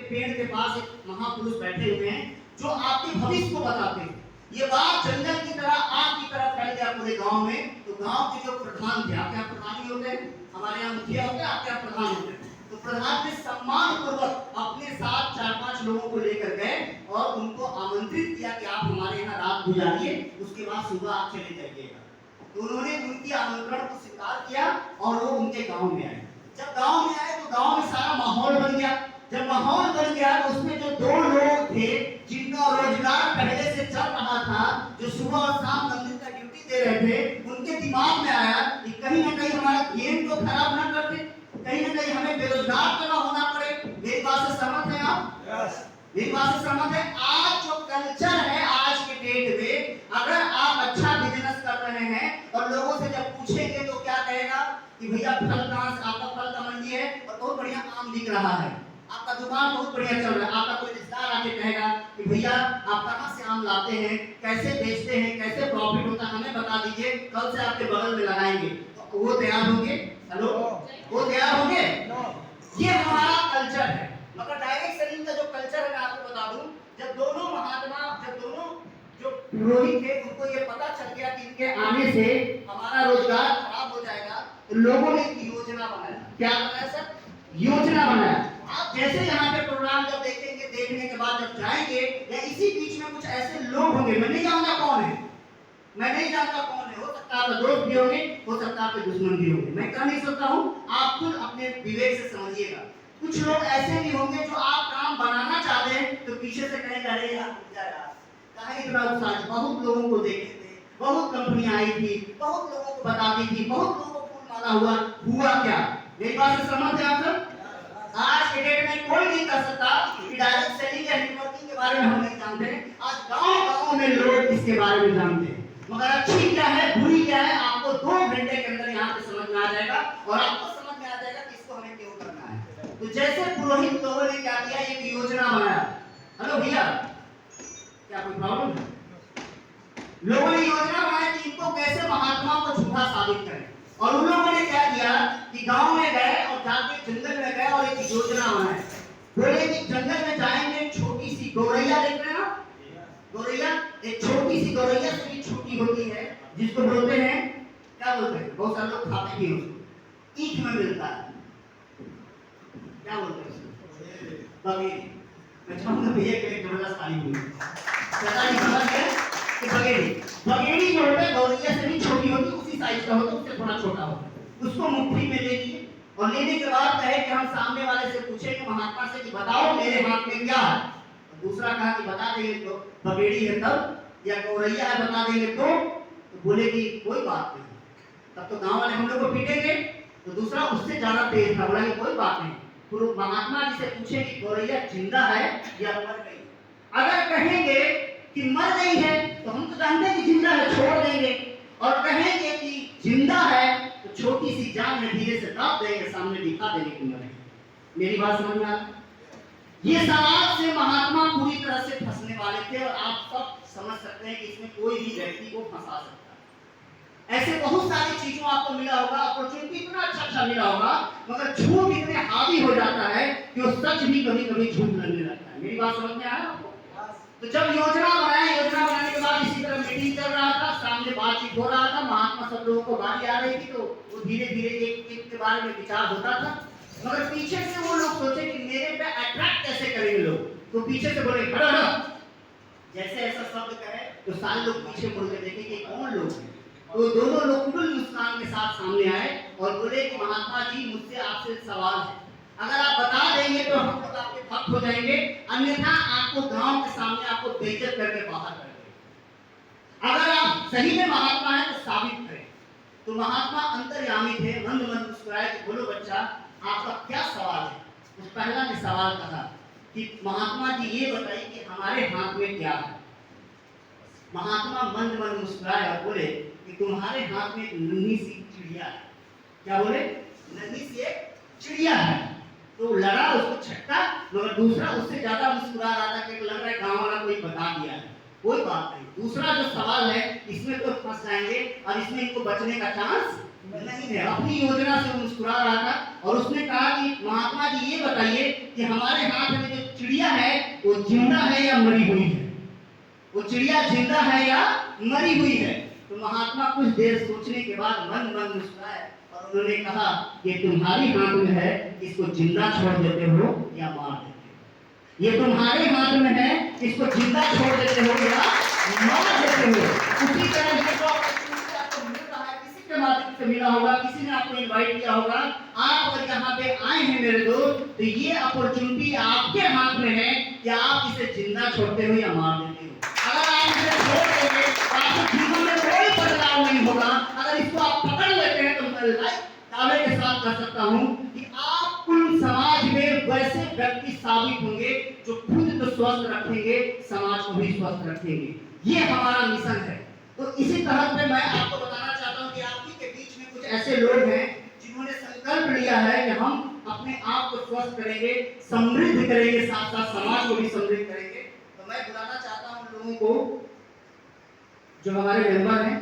पेड़ के पास एक महापुरुष बैठे हुए हैं जो आपके भविष्य को बताते हैं। ये बात जंगल की तरह, आग की तरह फैल गया पूरे गांव में। तो गांव के जो प्रधान थे, आपके यहाँ प्रधान ही होते हैं, हमारे यहाँ मुखिया होते हैं, आपके यहाँ प्रधान होते हैं। तो प्रधान ने सम्मान पूर्वक अपने साथ 4-5 लोगों को लेकर गए और उनको आमंत्रित किया कि आप हमारे यहाँ रात गुजारिए, उसके बाद सुबह आप चले जाइएगा। तो उन्होंने उनकी आमंत्रण को स्वीकार किया और वो उनके गांव में आए। जब गांव में आए तो गांव में सारा माहौल बन गया। जब माहौल बन गया तो उसमें जो 2 लोग थे जिनका रोजगार पहले से चल रहा था, जो सुबह और शाम मंदिर का ड्यूटी दे रहे थे, उनके दिमाग में आया कि कहीं ना कहीं हमारा गेम को खराब ना कर दे, कहीं ना कहीं हमें बेरोजगार तो ना होना पड़े। मेरी बात से सहमत हैं आप? मेरी बात से सहमत है? आज जो कल्चर है आज के डेट में, अगर आप अच्छा बिजनेस कर रहे हैं और लोगों से जब पूछेंगे तो क्या कहेगा कि भैया फल कहाँ से, आपका फल का मंडी है और बहुत बढ़िया आम बिक रहा है, आपका दुकान बहुत बढ़िया चल रहा है। आपका कोई रिश्तेदार आके कहेगा कि भैया आप कहाँ से आम लाते हैं, कैसे बेचते हैं, कैसे प्रॉफिट होता है, हमें बता दीजिए, कल से आपके बगल में लगाएंगे। तो वो तैयार होंगे? हेलो, वो तैयार होंगे? ये हमारा कल्चर है। मगर डायरेक्ट सेलिंग का जो कल्चर है मैं आपको बता दूं, जब दोनों जो पुरोहित थे उनको ये पता चल गया कि इनके आने से हमारा रोजगार खराब हो जाएगा, तो लोगों ने एक योजना बनाया। क्या बनाया सर? योजना बनाया। आप जैसे यहाँ पे प्रोग्राम जब देखेंगे, देखने के बाद जब जाएंगे या इसी बीच में कुछ ऐसे लोग होंगे, मैं नहीं जानता कौन है, मैं नहीं जानता कौन है, हो सकता है आपका दोस्त भी होंगे, हो सकता है आपके दुश्मन भी होंगे, मैं कह नहीं सकता हूँ, आप खुद अपने विवेक से समझिएगा। कुछ लोग ऐसे भी होंगे जो आप काम बनाना चाहते हैं तो पीछे से कहेंगे अरे यार कहीं इतना उत्साह, बहुत लोगों को देखे थे, बहुत कंपनियां आई थी, बहुत लोगों को बताती थी, बहुत लोगों को फूल माला हुआ क्या? मेरी बात से सहमत है आप सब? आज के डेट में कोई नहीं कर सकता कि डायरेक्ट सेलिंग या नेटवर्किंग के बारे में हम नहीं जानते। आज गांव-गांव में लोग इसके बारे में जानते हैं, मगर अच्छी क्या है बुरी क्या है आपको 2 घंटे के अंदर यहाँ पे समझ में आ जाएगा और आपको समझ में आ जाएगा कि इसको हमें क्यों करना है। तो जैसे पुरोहित लोगों ने क्या किया, एक योजना बनाया। हेलो भैया, क्या कोई प्रॉब्लम है? लोगों ने योजना बनाई कि इनको कैसे महात्मा को झूठा साबित करें। और उन लोगों ने क्या किया कि गांव में गए और जाके जंगल में गए और एक योजना बनाई। बोले कि जंगल में जाएंगे, छोटी सी गौरैया देख रहे हैं ना, गौरैया, एक छोटी सी गौरैया से भी छोटी होती है, जिसको बोलते हैं, क्या बोलते हैं, बहुत सारे लोग खाते भी हैं उसको, ईख में मिलता है, क्या बोलते हैं उसको? बगेड़ी। मैं चाहूंगा भैया के लिए जबरदस्त ताली हुई। पता नहीं समझ गए कि बगेड़ी जो होता है गौरैया से भी छोटी होती है, उसी साइज का होता है, उससे थोड़ा छोटा होता है। उसको मुट्ठी में ले लिए और लेने के बाद कहे कि हम सामने वाले से पूछेंगे महात्मा से कि बताओ मेरे हाथ में क्या है। दूसरा कहा कि बता देंगे तो बगेड़ी है तब, या गौरैया है बता देंगे तो बोले कि कोई बात नहीं। तब तो गांव वाले हम लोग को पीटेंगे। तो दूसरा उससे ज्यादा तेज था, बोला कि कोई बात नहीं। तो महात्मा जी से पूछे कि गौरैया जिंदा है या मर गई। अगर कहेंगे कि मर गई है तो हम तो जानते हैं कि जिंदा है, छोड़ देंगे, और कहेंगे कि जिंदा है तो छोटी सी जान में धीरे से दाब देंगे, सामने दिखा देंगे कि मर गई। मेरी बात समझ में आ रही? ये सवाल से महात्मा पूरी तरह से फंसने वाले थे और आप सब समझ सकते हैं कि इसमें कोई भी व्यक्ति को फंसा सकता है। ऐसे बहुत सारी चीजों आपको मिला होगा, अपॉर्चुनिटी इतना अच्छा मिला होगा, मगर झूठ इतने हावी हो जाता है कि वो सच भी कभी-कभी झूठ लगने लगता है। मेरी बात समझ में आया आपको? तो जब योजना बनाने के बाद इसी तरह मीटिंग चल रहा था, सामने बातचीत हो रहा था, महात्मा सब लोगों को बारी आ रही थी, तो वो धीरे-धीरे एक के बारे में विचार होता था। मगर पीछे से वो लोग सोचे कि मेरे पे अट्रैक्ट कैसे करेंगे लोग, तो पीछे से बोले हटो हटो। जैसे ऐसा शब्द कहे तो सारे लोग पीछे मुड़ के देखे कि कौन लोग हैं। तो दोनों लोग फुल मुस्कान के साथ सामने आए और बोले कि महात्मा जी मुझसे आपसे सवाल है, अगर आप बता देंगे तो हम लोग आपके भक्त हो जाएंगे, अन्यथा आपको गांव के सामने आपको बेइज्जत करके बाहर कर देंगे। अगर आप सही में महात्मा हैं तो साबित करें। तो महात्मा अंतर्यामी थे, मंद मंद मुस्कुराए कि बोलो बच्चा आपका क्या सवाल है। उस पहला ने सवाल कहा कि महात्मा जी ये बताइए कि हमारे हाथ में क्या है। महात्मा मंद मंद मुस्कुराए और बोले कि तुम्हारे हाथ में एक नन्ही सी चिड़िया है। क्या बोले? नन्ही सी एक चिड़िया है। तो लड़ा उसको छक्का, मगर दूसरा उससे ज्यादा मुस्कुरा रहा था कि लग रहा है गांव वाला कोई बता दिया है। कोई बात नहीं, दूसरा जो सवाल है इसमें तो फंस जाएंगे और इसमें इनको बचने का चांस नहीं है। अपनी योजना से मुस्कुरा रहा था और उसने कहा कि महात्मा जी ये बताइए कि हमारे हाथ में जो वो जिंदा है या मरी हुई है, वो चिड़िया जिंदा है या मरी हुई है। तो महात्मा कुछ देर सोचने के बाद मन मन मुस्कुराए और उन्होंने कहा ये तुम्हारी हाथ में है, इसको जिंदा छोड़ देते हो या मार देते हो। ये तुम्हारे हाथ में है, इसको जिंदा छोड़ देते हो या मार देते हो। उसी तरह ये जो अपॉर्चुनिटी आपको मिल रहा है, किसी के माध्यम से मिला होगा, किसी ने आपको इनवाइट किया होगा, आप अगर यहाँ पे आए हैं मेरे दोस्त, तो ये अपॉर्चुनिटी आपके हाथ में है कि आप इसे जिंदा छोड़ते हो या मार देते हो। अगर आप इसे छोड़ देंगे तो आपके जीवन में कोई बदलाव नहीं होगा। अगर इसको आप पकड़ लेते हैं तो मैं दावे के साथ कह सकता हूँ कि आप कुल समाज में वैसे व्यक्ति साबित होंगे जो खुद तो स्वस्थ रखेंगे, समाज को भी स्वस्थ रखेंगे। ये हमारा मिशन है। तो इसी तरह पे मैं आपको बताना चाहता हूँ कि आप ही के बीच में कुछ ऐसे लोग हैं जिन्होंने संकल्प लिया है कि हम अपने आप को स्वस्थ करेंगे, समृद्ध करेंगे, साथ साथ समाज को भी समृद्ध करेंगे। तो मैं बुलाना चाहता हूँ उन लोगों को जो हमारे मेंबर हैं।